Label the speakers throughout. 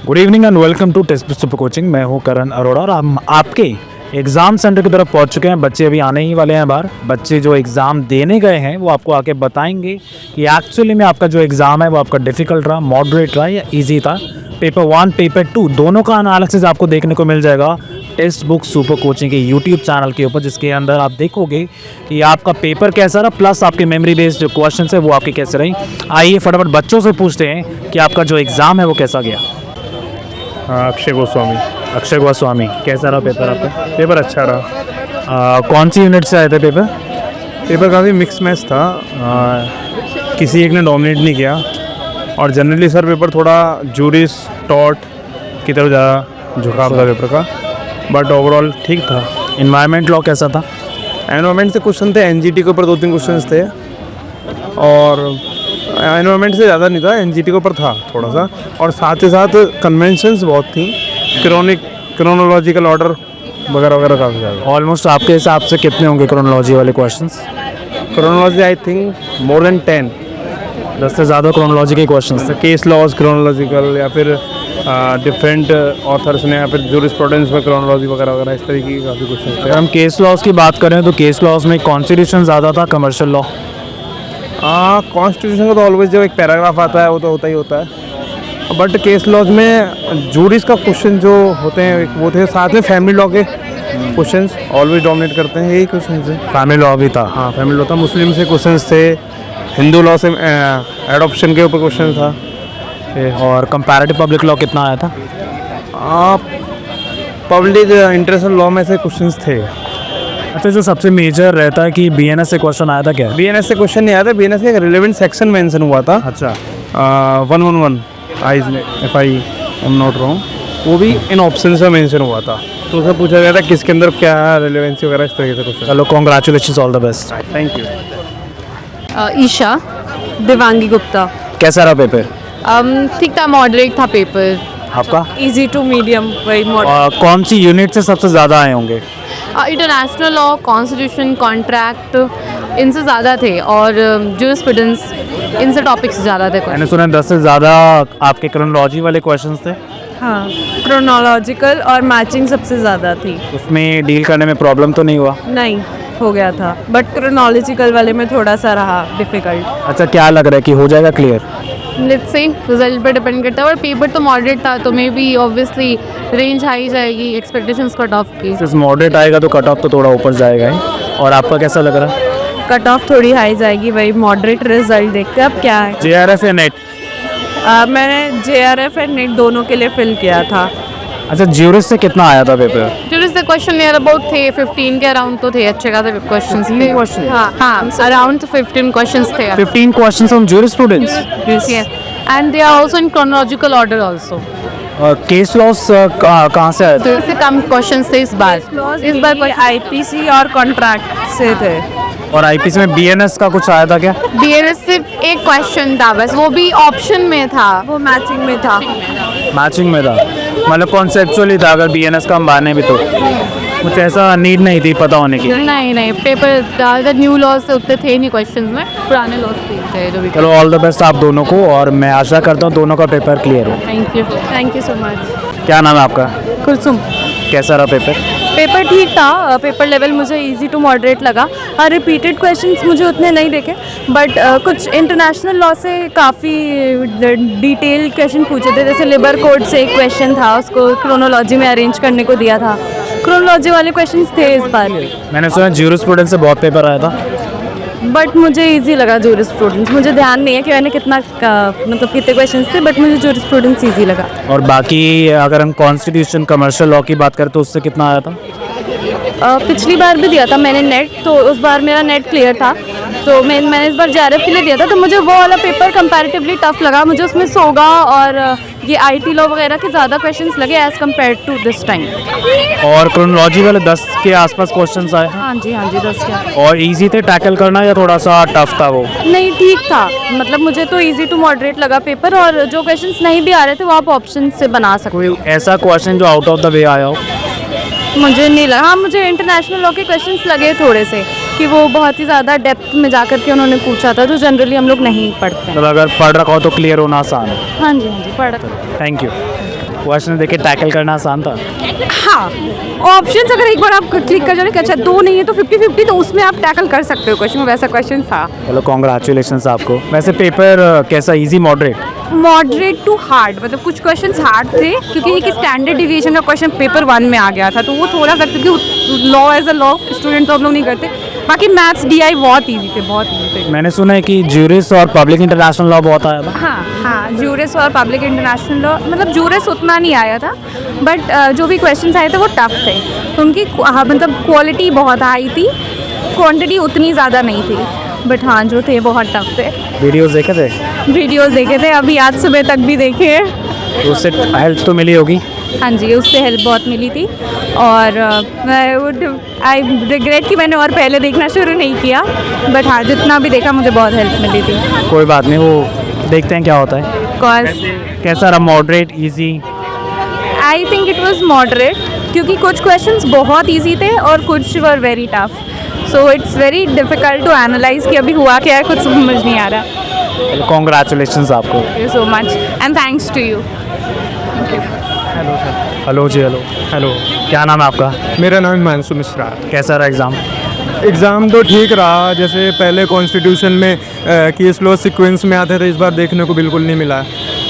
Speaker 1: Good evening and welcome to test super coaching. मैं हूं करण अरोड़ा और हम आपके एग्ज़ाम सेंटर की तरफ पहुंच चुके हैं। बच्चे अभी आने ही वाले हैं बाहर। बच्चे जो एग्ज़ाम देने गए हैं वो आपको आके बताएंगे कि एक्चुअली में आपका जो एग्ज़ाम है वो आपका डिफ़िकल्ट रहा, मॉडरेट रहा या इजी था। पेपर 1 पेपर 2 दोनों का एनालिसिस आपको देखने को मिल जाएगा टेस्ट बुक सुपर कोचिंग के यूट्यूब चैनल के ऊपर, जिसके अंदर आप देखोगे कि आपका पेपर कैसा रहा प्लस आपके मेमोरी बेस्ड जो क्वेश्चन है वो आपके कैसे रही। आइए फटाफट बच्चों से पूछते हैं कि आपका जो एग्ज़ाम है वो कैसा गया।
Speaker 2: अक्षय गोस्वामी।
Speaker 1: अक्षय गोस्वामी, कैसा रहा पेपर आपका?
Speaker 2: पेपर अच्छा रहा।
Speaker 1: कौन सी यूनिट से आए थे पेपर?
Speaker 2: पेपर काफ़ी मिक्स मैच था। किसी एक ने डोमिनेट नहीं किया और जनरली सर पेपर थोड़ा जूरिस टॉट की तरफ ज़्यादा झुकाव था पेपर का, बट ओवरऑल ठीक था।
Speaker 1: इन्वायरमेंट लॉ कैसा था?
Speaker 2: एनवायरमेंट से क्वेश्चन थे, एनजीटी के ऊपर 2-3 क्वेश्चन थे और एनवायरमेंट से ज़्यादा नहीं था, एनजीटी के ऊपर था थोड़ा सा। और साथ ही साथ कन्वेंशंस बहुत थी, क्रोनोलॉजिकल ऑर्डर वगैरह वगैरह काफ़ी ज़्यादा।
Speaker 1: ऑलमोस्ट आपके हिसाब से कितने होंगे क्रोनोलॉजी वाले questions?
Speaker 2: Chronology I think more than 10।
Speaker 1: 10 से ज़्यादा क्रोनोलॉजी के क्वेश्चंस थे।
Speaker 2: केस लॉज क्रोनोलॉजिकल या फिर डिफरेंट ऑथर्स ने या फिर जूरिस्प्रूडेंस में क्रोनोलॉजी वगैरह वगैरह इस तरीके की काफ़ी क्वेश्चन थे।
Speaker 1: अगर हम केस लॉज की बात करें तो केस लॉज में कॉन्स्टिट्यूशन ज़्यादा था, कमर्शियल लॉ?
Speaker 2: कॉन्स्टिट्यूशन का तो ऑलवेज जब एक पैराग्राफ आता है वो तो होता ही होता है, बट केस लॉज में जूरिस का क्वेश्चन जो होते हैं वो थे, साथ में फैमिली लॉ के क्वेश्चंस ऑलवेज डोमिनेट करते हैं, यही क्वेश्चन थे।
Speaker 1: फैमिली लॉ भी था?
Speaker 2: हाँ, फैमिली लॉ था, मुस्लिम से क्वेश्चंस थे, हिंदू लॉ से एडॉप्शन के ऊपर क्वेश्चन था।
Speaker 1: और कंपैरेटिव पब्लिक लॉ कितना आया था?
Speaker 2: पब्लिक इंटरेस्ट लॉ में से क्वेश्चंस थे।
Speaker 1: अच्छा, जो सबसे मेजर रहता है कि बीएनएस से क्वेश्चन आया था क्या?
Speaker 2: बीएनएस से क्वेश्चन नहीं आया था, बीएनएस का एक रिलेवेंट सेक्शन मेंशन हुआ था।
Speaker 1: अच्छा।
Speaker 2: 111 आइज में, if I am not wrong, वो भी इन ऑप्शन में मेंशन हुआ था, तो उसमें पूछा गया था किसके अंदर क्या रिलेवेंसी वगैरह इस तरीके से क्वेश्चन।
Speaker 1: चलो, congratulation, all the best.
Speaker 2: Thank you.
Speaker 3: Isha Divangi Gupta.
Speaker 1: कैसा रहा पेपर
Speaker 3: ठीक था, मॉडरेट था पेपर,
Speaker 1: आपका?
Speaker 3: इजी टू मीडियम, वही मॉडरेट।
Speaker 1: कौन सी यूनिट से सबसे ज़्यादा आए होंगे?
Speaker 3: इंटरनेशनल लॉ, कॉन्स्टिट्यूशन, कॉन्ट्रैक्ट, इनसे ज़्यादा थे और जूरिस्प्रूडेंस, इनसे टॉपिक्स ज़्यादा थे।
Speaker 1: मैंने सुना 10 से ज़्यादा आपके क्रोनोलॉजी वाले क्वेश्चंस थे।
Speaker 4: हाँ, क्रोनोलॉजिकल और मैचिंग सबसे ज़्यादा थी।
Speaker 1: उसमें डील करने में प्रॉब्लम तो नहीं हुआ?
Speaker 4: नहीं, हो गया था, बट क्रोनोलॉजिकल वाले में थोड़ा सा रहा डिफ़िकल्ट।
Speaker 1: अच्छा, क्या लग रहा है कि हो जाएगा क्लियर?
Speaker 3: लेट्स से रिजल्ट पे डिपेंड करता है, और पेपर तो मॉडरेट था तो may be obviously range high जाएगी एक्सपेक्टेशंस कट ऑफ की।
Speaker 1: सिर्फ मॉडरेट आएगा तो कट ऑफ तो थोड़ा ऊपर जाएगा ही। और आपका कैसा लग रहा है?
Speaker 4: कट ऑफ थोड़ी हाई जाएगी, वही मॉडरेट रिजल्ट देखते हैं अब क्या है।
Speaker 1: जेआरएफ या नेट?
Speaker 4: मैंने जेआरएफ एंड नेट दोनों के लिए फिल किया था।
Speaker 1: अच्छा, ज्यूरिस से कितना आया था पेपर?
Speaker 3: जूरिस से क्वेश्चन नियर अबाउट थे 15 के अराउंड तो थे, अच्छे खासे क्वेश्चंस थे। हाँ, अराउंड 15 क्वेश्चंस थे।
Speaker 1: 15 questions from jurisprudence?
Speaker 3: Yes, and they are also in chronological order also.
Speaker 1: Case laws कहाँ से आए थे?
Speaker 3: तो इससे कम क्वेश्चंस थे इस बार
Speaker 4: आईपीसी और कॉन्ट्रैक्ट से थे।
Speaker 1: और आईपीसी में बीएनएस का कुछ आया था क्या?
Speaker 3: बीएनएस से एक क्वेश्चन था बस, वो भी ऑप्शन में था,
Speaker 4: वो मैचिंग में था।
Speaker 1: मैचिंग में था, मतलब कॉन्सेप्चुअली था। अगर बीएनएस का हम माने भी तो कुछ ऐसा नीड नहीं थी पता होने की।
Speaker 3: नहीं पेपर ज़्यादा न्यू लॉज से उतने थे नहीं क्वेश्चंस में, पुराने लॉज थे जो भी।
Speaker 1: चलो, ऑल द बेस्ट आप दोनों को, और मैं आशा करता हूँ दोनों का पेपर क्लियर हो।
Speaker 3: Thank you so much.
Speaker 1: क्या नाम है आपका?
Speaker 4: कुलसुम।
Speaker 1: कैसा रहा पेपर?
Speaker 4: पेपर ठीक था, पेपर लेवल मुझे इजी टू मॉडरेट लगा। रिपीटेड क्वेश्चंस मुझे उतने नहीं देखे, बट कुछ इंटरनेशनल लॉ से काफ़ी डिटेल क्वेश्चन पूछे थे। जैसे लेबर कोड से एक क्वेश्चन था, उसको क्रोनोलॉजी में अरेंज करने को दिया था। क्रोनोलॉजी वाले क्वेश्चंस थे इस बार।
Speaker 1: मैंने सुना जूरिस्प्रूडेंस से बहुत पेपर आया था,
Speaker 4: बट मुझे इजी लगा जूरिस्प्रूडेंस। मुझे ध्यान नहीं है कि मैंने कितना मतलब कितने क्वेश्चंस थे, बट मुझे जूरिस्प्रूडेंस इजी लगा।
Speaker 1: और बाकी अगर हम कॉन्स्टिट्यूशन कमर्शियल लॉ की बात करें तो उससे कितना आया था?
Speaker 4: पिछली बार भी दिया था मैंने नेट, तो उस बार मेरा नेट क्लियर था, तो मैंने इस बार जेआरएफ के लिए दिया था, तो मुझे वो वाला पेपर कंपैरेटिवली टफ लगा। मुझे उसमें सोगा और ये आईटी लॉ वगैरह के ज़्यादा क्वेश्चंस लगे as compare to this time.
Speaker 1: और क्रोनोलॉजी वाले 10 के आसपास क्वेश्चंस आए?
Speaker 4: हाँ जी 10 के।
Speaker 1: और इजी थे टैकल करना या थोड़ा सा टफ था वो?
Speaker 4: नहीं, ठीक था, मतलब मुझे तो इजी टू मॉडरेट लगा पेपर, और जो क्वेश्चंस नहीं भी आ रहे थे वो आप ऑप्शन से बना सकते।
Speaker 1: कोई ऐसा क्वेश्चन जो आउट ऑफ द वे आया हो?
Speaker 4: मुझे नहीं लगा। हाँ, मुझे इंटरनेशनल लॉ के क्वेश्चंस लगे थोड़े से कि वो बहुत ही ज़्यादा डेप्थ में जा कर के उन्होंने पूछा था, जो जनरली हम लोग नहीं पढ़ते हैं।
Speaker 1: मतलब अगर पढ़ रखा हो तो क्लियर होना आसान है।
Speaker 4: हाँ जी पढ़।
Speaker 1: Thank you. क्वेश्चन देखे टैकल करना आसान था?
Speaker 5: हाँ, ऑप्शंस अगर एक बार आप क्लिक कर जाओ कि अच्छा 2 नहीं है तो 50-50, तो उसमें आप टैकल कर सकते हो क्वेश्चन, वैसा क्वेश्चन था।
Speaker 1: चलो कॉन्ग्रेचुलेशन आपको। वैसे पेपर कैसा, easy moderate?
Speaker 5: Moderate to hard, मतलब कुछ क्वेश्चंस हार्ड थे क्योंकि एक स्टैंडर्ड डिविएशन का क्वेश्चन पेपर 1 में आ गया था, तो वो थोड़ा सा, क्योंकि law as a law student तो हम लोग नहीं करते। बाकी मैथ्स DI बहुत ईजी थे, बहुत ईजी थे।
Speaker 1: मैंने सुना है कि ज्यूरिस और पब्लिक इंटरनेशनल लॉ बहुत आया था।
Speaker 5: हाँ, जूरिस और पब्लिक इंटरनेशनल लॉ, मतलब जूरिस उतना नहीं आया था, बट जो भी क्वेश्चंस आए थे वो टफ थे, तो उनकी मतलब क्वालिटी बहुत हाई थी, क्वांटिटी उतनी ज़्यादा नहीं थी, बट हाँ जो थे बहुत टफ थे।
Speaker 1: वीडियोस देखे थे?
Speaker 5: वीडियोस देखे थे, अभी आज सुबह तक भी देखे हैं।
Speaker 1: तो उससे हेल्प तो मिली होगी?
Speaker 5: हाँ जी, उससे हेल्प बहुत मिली थी, और आई रिग्रेट कि मैंने और पहले देखना शुरू नहीं किया, बट हाँ जितना भी देखा मुझे बहुत हेल्प मिली थी।
Speaker 1: कोई बात नहीं, वो देखते हैं क्या होता है।
Speaker 5: बिकॉज
Speaker 1: कैसा रहा, moderate, easy?
Speaker 5: I think it was moderate, क्योंकि कुछ क्वेश्चंस बहुत ईजी थे और कुछ were very tough, so it's very difficult to analyse कि अभी हुआ क्या है, कुछ समझ नहीं आ रहा।
Speaker 1: कॉन्ग्रेचुलेशन आपको।
Speaker 5: Thank you so much and thanks to you.
Speaker 2: Hello sir.
Speaker 1: Hello जी, हेलो।
Speaker 2: हेलो,
Speaker 1: क्या नाम है आपका?
Speaker 2: मेरा नाम हिमांशु मिश्रा है।
Speaker 1: कैसा रहा एग्ज़ाम?
Speaker 2: एग्ज़ाम तो ठीक रहा, जैसे पहले कॉन्स्टिट्यूशन में केस लॉ सीक्वेंस में आते थे, इस बार देखने को बिल्कुल नहीं मिला।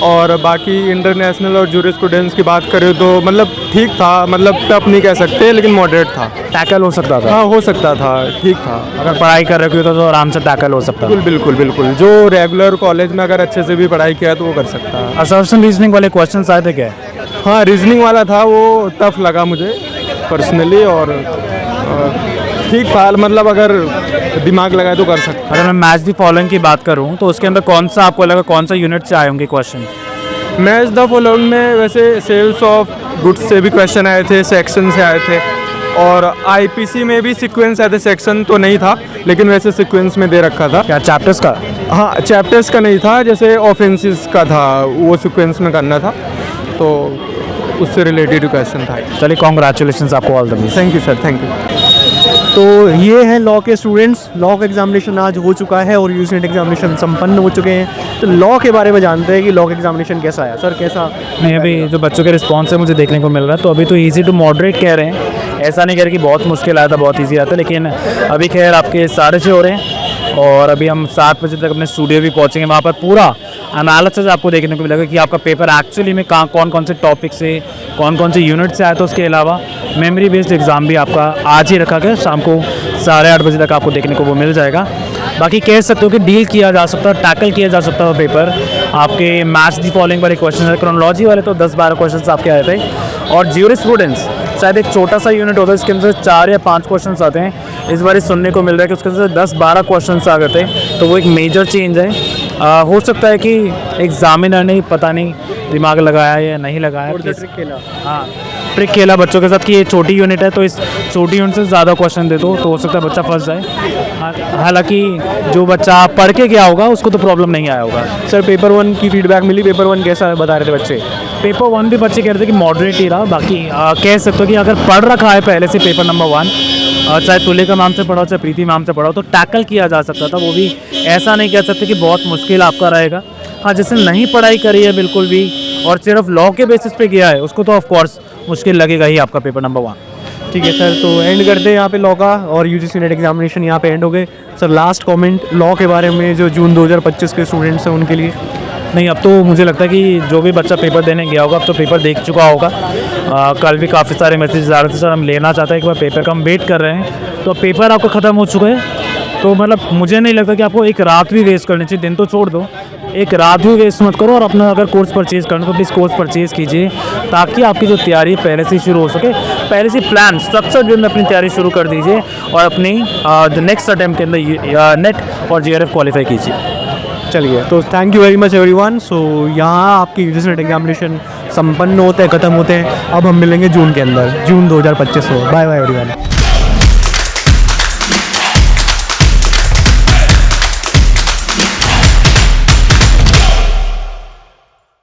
Speaker 2: और बाकी इंटरनेशनल और जूरिस्प्रूडेंस की बात करें तो मतलब ठीक था, मतलब टफ नहीं कह सकते, लेकिन मॉडरेट था।
Speaker 1: टैकल हो सकता था?
Speaker 2: हाँ, हो सकता था, ठीक था।
Speaker 1: अगर पढ़ाई कर रहे हो तो आराम से टैकल हो सकता था।
Speaker 2: बिल्कुल बिल्कुल बिल्कुल, जो रेगुलर कॉलेज में अगर अच्छे से भी पढ़ाई किया तो वो कर सकता है।
Speaker 1: असर्शन रीजनिंग वाले क्वेश्चन आए थे क्या?
Speaker 2: हाँ, रीजनिंग वाला था, वो टफ लगा मुझे पर्सनली, और ठीक था, मतलब अगर दिमाग लगाए तो कर सकते।
Speaker 1: अगर मैं मैच दी फॉलोइंग की बात करूं तो उसके अंदर कौन सा आपको लगा, कौन सा यूनिट से आए होंगे क्वेश्चन?
Speaker 2: मैच द फॉलोइंग में वैसे सेल्स ऑफ गुड्स से भी क्वेश्चन आए थे, सेक्शन से आए थे, और IPC में भी सीक्वेंस आए थे। सेक्शन तो नहीं था, लेकिन वैसे सीक्वेंस में दे रखा था।
Speaker 1: क्या चैप्टर्स का?
Speaker 2: हाँ, चैप्टर्स का नहीं था, जैसे ऑफेंसेस का था, वो सीक्वेंस में करना था, तो उससे रिलेटेड क्वेश्चन था।
Speaker 1: चलिए कॉन्ग्रेचुलेशन आपको, all the best.
Speaker 2: Thank you sir, thank you.
Speaker 6: तो ये हैं लॉ के स्टूडेंट्स। लॉ का एग्जामिनेशन आज हो चुका है और यूजीसी एग्जामिनेशन संपन्न हो चुके हैं। तो लॉ के बारे में जानते हैं कि लॉ का एग्जामिनेशन कैसा आया। सर कैसा?
Speaker 1: नहीं, अभी जो बच्चों के रिस्पॉन्स है मुझे देखने को मिल रहा है, तो अभी तो इजी टू मॉडरेट कह रहे हैं, ऐसा नहीं कह रहे कि बहुत मुश्किल आया था, बहुत इजी आया था, लेकिन अभी खैर आपके सारे से हो रहे हैं। और अभी हम 7 बजे तक अपने स्टूडियो भी पहुँचेंगे, वहाँ पर पूरा एनालिसिस आपको देखने को मिलेगा कि आपका पेपर एक्चुअली में कौन कौन से टॉपिक से, कौन कौन से यूनिट से आया था। उसके अलावा मेमोरी बेस्ड एग्ज़ाम भी आपका आज ही रखा गया, शाम को 8:30 बजे तक आपको देखने को वो मिल जाएगा। बाकी कह सकते हो कि डील किया जा सकता है, टैकल किया जा सकता है पेपर। आपके मैथ्स दी फॉलोइंग वाले क्वेश्चन है, क्रोनोलॉजी वाले तो 10-12 क्वेश्चन आपके आए थे, और ज्यूरिस्प्रूडेंस शायद एक छोटा सा यूनिट होता है, इसके अंदर 4 या 5 क्वेश्चन आते हैं। इस बार सुनने को मिल रहा है कि उसके अंदर 10-12 क्वेश्चन आ गए थे, तो वो एक मेजर चेंज है। हो सकता है कि एग्जामिनर ने पता नहीं दिमाग लगाया या नहीं लगाया, हाँ ट्रिक खेला बच्चों के साथ कि ये छोटी यूनिट है तो इस छोटी यूनिट से ज़्यादा क्वेश्चन दे दो, तो हो सकता है बच्चा फंस जाए। हालांकि जो बच्चा पढ़ के गया होगा उसको तो प्रॉब्लम नहीं आया होगा।
Speaker 6: सर पेपर 1 की फीडबैक मिली? पेपर 1 कैसा बता रहे थे बच्चे?
Speaker 1: पेपर 1 भी बच्चे कह रहे थे कि मॉडरेट ही रहा। बाकी कह सकते हो कि अगर पढ़ रखा है पहले से पेपर नंबर 1, चाहे तुलिका मैम से पढ़ाओ चाहे प्रीति मैम से पढ़ाओ, तो टैकल किया जा सकता था। वो भी ऐसा नहीं कह सकते कि बहुत मुश्किल आपका रहेगा। हाँ, जिसने नहीं पढ़ाई करी है बिल्कुल भी और सिर्फ लॉ के बेसिस पे गया है, उसको तो ऑफ कोर्स मुश्किल लगेगा ही आपका पेपर नंबर 1।
Speaker 6: ठीक है सर, तो एंड करते हैं यहाँ पे लॉ का, और यूजीसी नेट एग्जामिनेशन यहाँ पे एंड हो गए। सर लास्ट कमेंट लॉ के बारे में, जो जून 2025 के स्टूडेंट्स हैं उनके लिए।
Speaker 1: नहीं, अब तो मुझे लगता है कि जो भी बच्चा पेपर देने गया होगा अब तो पेपर देख चुका होगा। कल भी काफ़ी सारे मैसेज आ रहे थे, सर हम लेना चाहते हैं एक बार पेपर का, हम वेट कर रहे हैं। तो पेपर आपका ख़त्म हो चुका है, तो मतलब मुझे नहीं लगता कि आपको एक रात भी वेस्ट करनी चाहिए। दिन तो छोड़ दो, एक रात भी वेस्ट मत करो। और अपना अगर कोर्स परचेज़ करना तो प्लीज़ कोर्स परचेज़ कीजिए, ताकि आपकी जो तैयारी पहले से शुरू हो सके। पहले से प्लान स्ट्रक्चर वे में अपनी तैयारी शुरू कर दीजिए और अपनी नेक्स्ट अटैम्प्ट के अंदर नेट और GRF क्वालिफाई कीजिए।
Speaker 6: चलिए, तो thank you very much everyone. So यहाँ आपकी यूजीसी नेट एग्जामिनेशन संपन्न होते हैं, ख़त्म होते हैं। अब हम मिलेंगे जून के अंदर, जून 2025 को। Bye bye everyone.